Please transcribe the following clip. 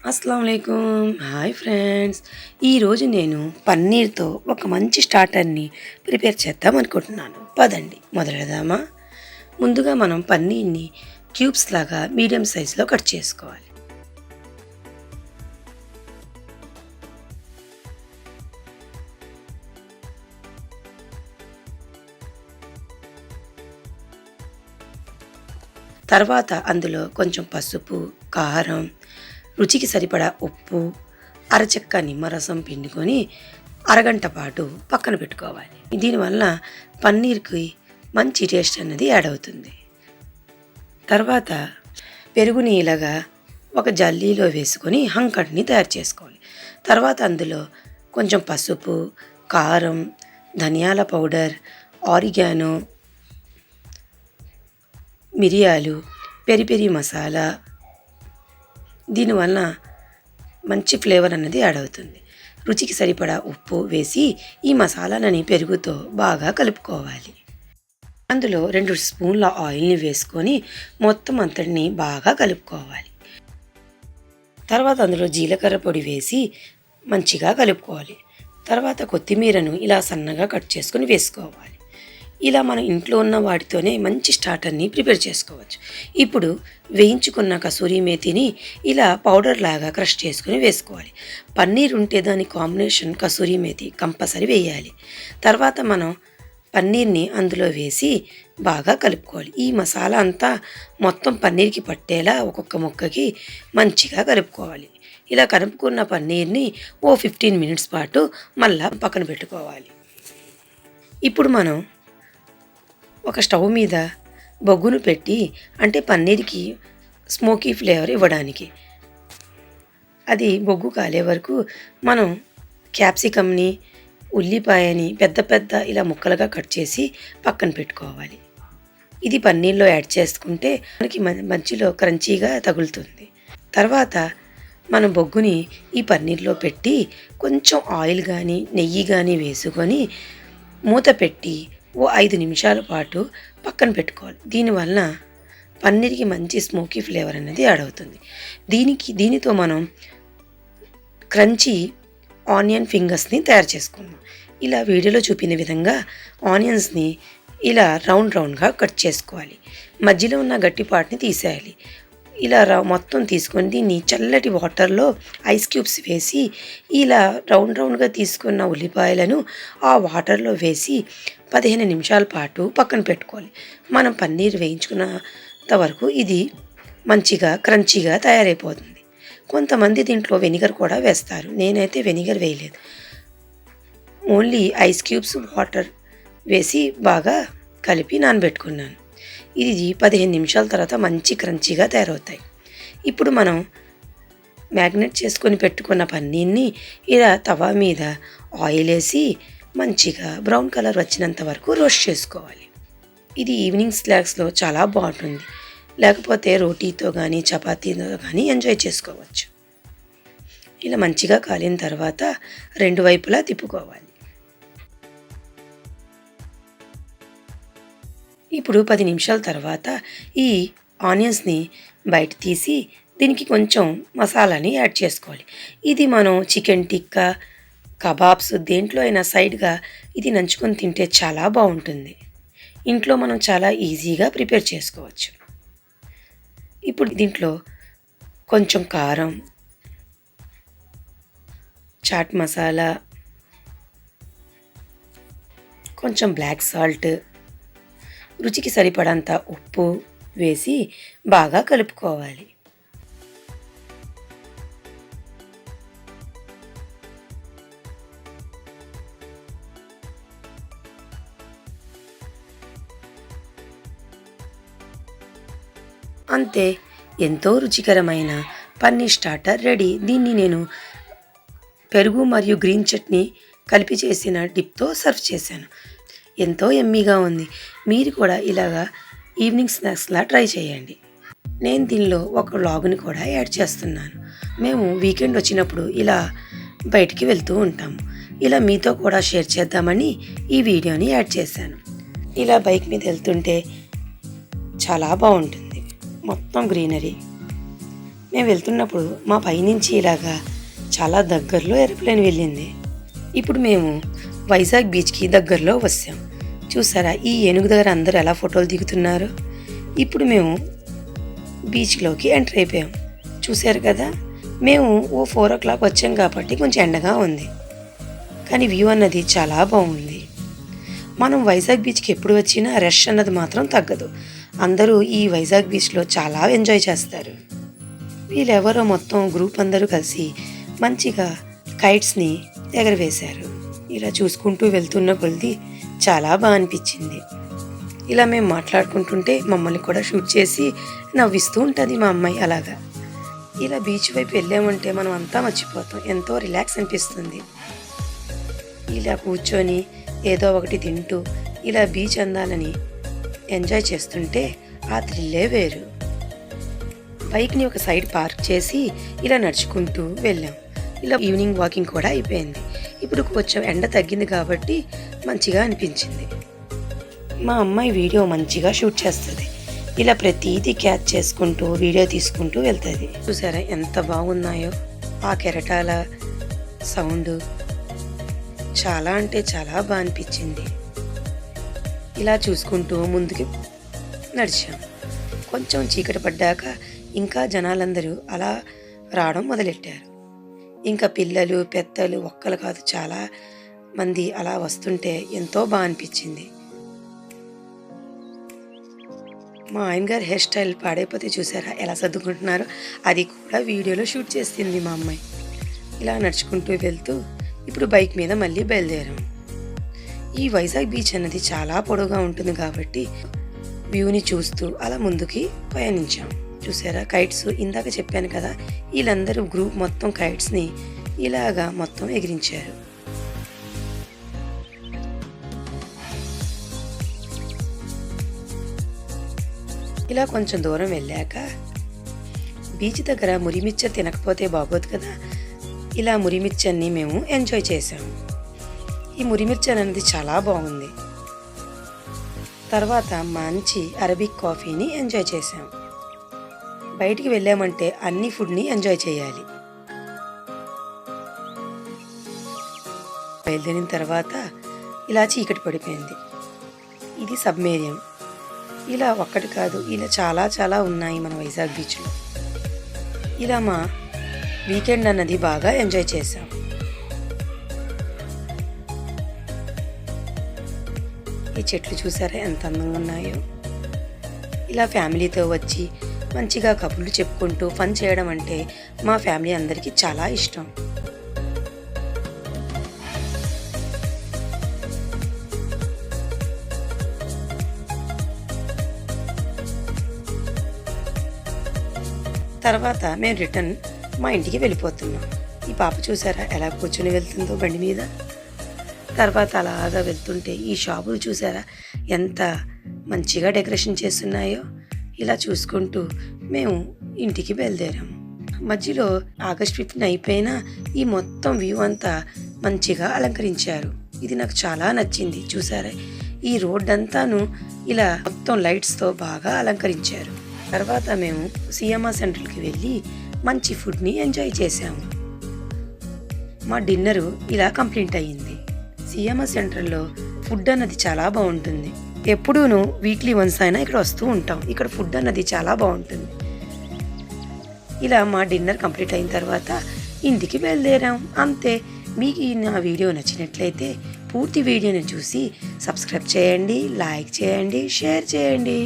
అస్సలాము అలైకుం. Hi friends. ఈరోజు నేను పన్నీర్తో ఒక మంచి స్టార్టర్ని ప్రిపేర్ చేద్దాం అనుకుంటున్నాను. పదండి మొదలెడదామా. ముందుగా మనం పన్నీర్ని క్యూబ్స్ లాగా మీడియం సైజులో కట్ చేసుకోవాలి. తర్వాత అందులో కొంచెం పసుపు, కారం, రుచికి సరిపడా ఉప్పు, అరచెక్క నిమ్మరసం పిండుకొని అరగంట పాటు పక్కన పెట్టుకోవాలి. దీనివల్ల పన్నీర్కి మంచి టేస్ట్ అన్నది యాడ్ అవుతుంది. తర్వాత పెరుగుని ఇలాగా ఒక జల్లీలో వేసుకొని హంకట్ని తయారు చేసుకోవాలి. తర్వాత అందులో కొంచెం పసుపు, కారం, ధనియాల పౌడర్, ఆరిగానో, మిరియాలు, పెరి పెరి మసాలా, దీనివల్ల మంచి ఫ్లేవర్ అన్నది యాడ్ అవుతుంది. రుచికి సరిపడా ఉప్పు వేసి ఈ మసాలాలని పెరుగుతో బాగా కలుపుకోవాలి. అందులో 2 స్పూన్ల ఆయిల్ని వేసుకొని మొత్తం అంతటిని బాగా కలుపుకోవాలి. తర్వాత అందులో జీలకర్ర పొడి వేసి మంచిగా కలుపుకోవాలి. తర్వాత కొత్తిమీరను ఇలా సన్నగా కట్ చేసుకొని వేసుకోవాలి. ఇలా మన ఇంట్లో ఉన్న వాటితోనే మంచి స్టార్టర్ని ప్రిపేర్ చేసుకోవచ్చు. ఇప్పుడు వేయించుకున్న కసూరి మేతిని ఇలా పౌడర్ లాగా క్రష్ చేసుకుని వేసుకోవాలి. పన్నీర్ ఉంటే దాని కాంబినేషన్ కసూరి మేతి కంపల్సరీ వేయాలి. తర్వాత మనం పన్నీర్ని అందులో వేసి బాగా కలుపుకోవాలి. ఈ మసాలా అంతా మొత్తం పన్నీర్కి పట్టేలా ఒక్కొక్క ముక్కకి మంచిగా కలుపుకోవాలి. ఇలా కలుపుకున్న పన్నీర్ని 15 మినిట్స్ పాటు మళ్ళా పక్కన పెట్టుకోవాలి. ఇప్పుడు మనం ఒక స్టవ్ మీద బొగ్గును పెట్టి, అంటే పన్నీర్కి స్మోకీ ఫ్లేవర్ ఇవ్వడానికి, అది బొగ్గు కాలే వరకు మనం క్యాప్సికమ్ని, ఉల్లిపాయని పెద్ద పెద్ద ఇలా ముక్కలుగా కట్ చేసి పక్కన పెట్టుకోవాలి. ఇది పన్నీర్లో యాడ్ చేసుకుంటే మనకి మధ్యలో క్రంచీగా తగులుతుంది. తర్వాత మనం బొగ్గుని ఈ పన్నీర్లో పెట్టి కొంచెం ఆయిల్ కానీ నెయ్యి కానీ వేసుకొని మూత పెట్టి 5 నిమిషాల పాటు పక్కన పెట్టుకోవాలి. దీనివల్ల పన్నీర్కి మంచి స్మోకీ ఫ్లేవర్ అనేది యాడ్ అవుతుంది. దీనితో మనం క్రంచీ ఆనియన్ ఫింగర్స్ని తయారు చేసుకుందాం. ఇలా వీడియోలో చూపిన విధంగా ఆనియన్స్ని ఇలా రౌండ్గా కట్ చేసుకోవాలి. మధ్యలో ఉన్న గట్టి పార్ట్ని తీసేయాలి. ఇలా మొత్తం తీసుకొని దీన్ని చల్లటి వాటర్లో ఐస్ క్యూబ్స్ వేసి ఇలా రౌండ్గా తీసుకున్న ఉల్లిపాయలను ఆ వాటర్లో వేసి 15 నిమిషాల పాటు పక్కన పెట్టుకోవాలి. మనం పన్నీర్ వేయించుకున్నంత వరకు ఇది మంచిగా క్రంచీగా తయారైపోతుంది. కొంతమంది దీంట్లో వెనిగర్ కూడా వేస్తారు. నేనైతే వెనిగర్ వేయలేదు. ఓన్లీ ఐస్ క్యూబ్స్ వాటర్ వేసి బాగా కలిపి నానబెట్టుకున్నాను. ఇది 15 నిమిషాల తర్వాత మంచి క్రంచీగా తయారవుతాయి. ఇప్పుడు మనం మ్యాగ్నెట్ చేసుకొని పెట్టుకున్న పన్నీర్ని ఇలా తవా మీద ఆయిల్ వేసి మంచిగా బ్రౌన్ కలర్ వచ్చినంత వరకు రోస్ట్ చేసుకోవాలి. ఇది ఈవినింగ్ స్నాక్స్లో చాలా బాగుంటుంది. లేకపోతే రోటీతో కానీ చపాతీతో కానీ ఎంజాయ్ చేసుకోవచ్చు. ఇలా మంచిగా కాలిన తర్వాత 2 వైపులా తిప్పుకోవాలి. ఇప్పుడు 10 నిమిషాల తర్వాత ఈ ఆనియన్స్ని బయట తీసి దీనికి కొంచెం మసాలాని యాడ్ చేసుకోవాలి. ఇది మనం చికెన్ టిక్కా, కబాబ్స్ దేంట్లో అయినా సైడ్గా ఇది నంచుకొని తింటే చాలా బాగుంటుంది. ఇంట్లో మనం చాలా ఈజీగా ప్రిపేర్ చేసుకోవచ్చు. ఇప్పుడు దీంట్లో కొంచెం కారం, చాట్ మసాలా, కొంచెం బ్లాక్ సాల్ట్, రుచికి సరిపడంత ఉప్పు వేసి బాగా కలుపుకోవాలి. అంతే, ఎంతో రుచికరమైన పన్నీర్ స్టార్టర్ రెడీ. దీన్ని నేను పెరుగు మరియు గ్రీన్ చట్నీ కలిపి చేసిన డిప్తో సర్వ్ చేశాను. ఎంతో యమ్మీగా ఉంది. మీరు కూడా ఇలాగా ఈవినింగ్ స్నాక్స్లా ట్రై చేయండి. నేను దీనిలో ఒక వ్లాగ్ని కూడా యాడ్ చేస్తున్నాను. మేము వీకెండ్ వచ్చినప్పుడు ఇలా బయటికి వెళ్తూ ఉంటాము. ఇలా మీతో కూడా షేర్ చేద్దామని ఈ వీడియోని యాడ్ చేశాను. ఇలా బైక్ మీద వెళ్తుంటే చాలా బాగుంటుంది. మొత్తం గ్రీనరీ. మేము వెళ్తున్నప్పుడు మా పైనుంచి ఇలాగా చాలా దగ్గరలో ఏరోప్లేన్ వెళ్ళింది. ఇప్పుడు మేము వైజాగ్ బీచ్కి దగ్గరలో వచ్చాం. చూసారా ఈ ఏనుగు దగ్గర అందరూ ఎలా ఫోటోలు దిగుతున్నారు. ఇప్పుడు మేము బీచ్లోకి ఎంటర్ అయిపోయాం. చూశారు కదా, మేము 4 o'clock వచ్చాం కాబట్టి కొంచెం ఎండగా ఉంది, కానీ వ్యూ అన్నది చాలా బాగుంది. మనం వైజాగ్ బీచ్కి ఎప్పుడు వచ్చినా రష్ అన్నది మాత్రం తగ్గదు. అందరూ ఈ వైజాగ్ బీచ్లో చాలా ఎంజాయ్ చేస్తారు. వీళ్ళెవరో మొత్తం గ్రూప్ అందరూ కలిసి మంచిగా కైట్స్ని ఎగరవేశారు. ఇలా చూసుకుంటూ వెళ్తున్న కొద్ది చాలా బాగా అనిపించింది. ఇలా మేము మాట్లాడుకుంటుంటే మమ్మల్ని కూడా షూట్ చేసి నవ్విస్తూ ఉంటుంది మా అమ్మాయి. అలాగా ఇలా బీచ్ వైపు వెళ్ళామంటే మనం అంతా మర్చిపోతాం, ఎంతో రిలాక్స్ అనిపిస్తుంది. ఇలా కూర్చొని ఏదో ఒకటి తింటూ ఇలా బీచ్ అందాలని ఎంజాయ్ చేస్తుంటే ఆ థ్రిల్లే వేరు. బైక్ని ఒక సైడ్ పార్క్ చేసి ఇలా నడుచుకుంటూ వెళ్ళాం. ఇలా ఈవినింగ్ వాకింగ్ కూడా అయిపోయింది. ఇప్పుడు కొంచెం ఎండ తగ్గింది కాబట్టి మంచిగా అనిపించింది. మా అమ్మాయి వీడియో మంచిగా షూట్ చేస్తుంది. ఇలా ప్రతిదీ క్యాచ్ చేసుకుంటూ వీడియో తీసుకుంటూ వెళ్తుంది. చూసారా ఎంత బాగున్నాయో ఆ కెరటాల సౌండ్, చాలా అంటే చాలా బాగా అనిపించింది. ఇలా చూసుకుంటూ ముందుకి నడిచాం. కొంచెం చీకటి పడ్డాక ఇంకా జనాలందరూ అలా రావడం మొదలెట్టారు. ఇంకా పిల్లలు పెద్దలు ఒక్కరు కాదు చాలా మంది అలా వస్తుంటే ఎంతో బాగా అనిపించింది. మా ఆయన గారు హెయిర్ స్టైల్ పాడైపోతే చూసారా ఎలా సర్దుకుంటున్నారో, అది కూడా వీడియోలో షూట్ చేసింది మా అమ్మాయి. ఇలా నడుచుకుంటూ వెళ్తూ ఇప్పుడు బైక్ మీద మళ్ళీ బయలుదేరాం. ఈ వైజాగ్ బీచ్ అన్నది చాలా పొడవుగా ఉంటుంది కాబట్టి వ్యూని చూస్తూ అలా ముందుకి పయనించాం. చూసారా కైట్స్, ఇందాక చెప్పాను కదా, వీళ్ళందరూ గ్రూప్ మొత్తం కైట్స్ని ఇలాగా మొత్తం ఎగిరించారు. ఇలా కొంచెం దూరం వెళ్ళాక బీచ్ దగ్గర మురిమిచ్చర్ తినకపోతే బాగోదు కదా, ఇలా మురిమిర్చర్ని మేము ఎంజాయ్ చేసాము. ఈ మురిమిర్చర్ అనేది చాలా బాగుంది. తర్వాత మంచి అరబిక్ కాఫీని ఎంజాయ్ చేసాం. బయటికి వెళ్ళామంటే అన్ని ఫుడ్ని ఎంజాయ్ చేయాలి. బయలుదేరిన తర్వాత ఇలా చీకటి పడిపోయింది. ఇది సబ్మేరియం. ఇలా ఒక్కటి కాదు, ఇలా చాలా చాలా ఉన్నాయి మన వైజాగ్ బీచ్లో. ఇలా మా వీకెండ్ అన్నది బాగా ఎంజాయ్ చేసాం. ఈ చెట్లు చూసారా ఎంత అందంగా ఉన్నాయో. ఇలా ఫ్యామిలీతో వచ్చి మంచిగా కబుర్లు చెప్పుకుంటూ ఫన్ చేయడం అంటే మా ఫ్యామిలీ అందరికీ చాలా ఇష్టం. తర్వాత మేము రిటర్న్ మా ఇంటికి వెళ్ళిపోతున్నాం. ఈ పాప చూసారా ఎలా కూర్చొని వెళ్తుందో బండి మీద. తర్వాత అలాగా వెళ్తుంటే ఈ షాపులు చూసారా ఎంత మంచిగా డెకరేషన్ చేస్తున్నాయో. ఇలా చూసుకుంటూ మేము ఇంటికి బయలుదేరాము. మధ్యలో ఆగస్ట్ 15 అయిపోయినా ఈ మొత్తం వ్యూ అంతా మంచిగా అలంకరించారు. ఇది నాకు చాలా నచ్చింది. చూసారా ఈ రోడ్ అంతాను ఇలా మొత్తం లైట్స్తో బాగా అలంకరించారు. తర్వాత మేము సిఎంఆర్ సెంట్రల్కి వెళ్ళి మంచి ఫుడ్ని ఎంజాయ్ చేసాము. మా డిన్నరు ఇలా కంప్లీట్ అయ్యింది. సిఎంఆర్ సెంట్రల్లో ఫుడ్ అన్నది చాలా బాగుంటుంది. ఎప్పుడూను వీక్లీ వన్స్ అయినా ఇక్కడ వస్తూ ఉంటాం. ఇక్కడ ఫుడ్ అన్నది చాలా బాగుంటుంది. ఇలా మా డిన్నర్ కంప్లీట్ అయిన తర్వాత ఇంటికి బయలుదేరాం. అంతే. మీకు నా వీడియో నచ్చినట్లయితే పూర్తి వీడియోని చూసి సబ్స్క్రైబ్ చేయండి, లైక్ చేయండి, షేర్ చేయండి.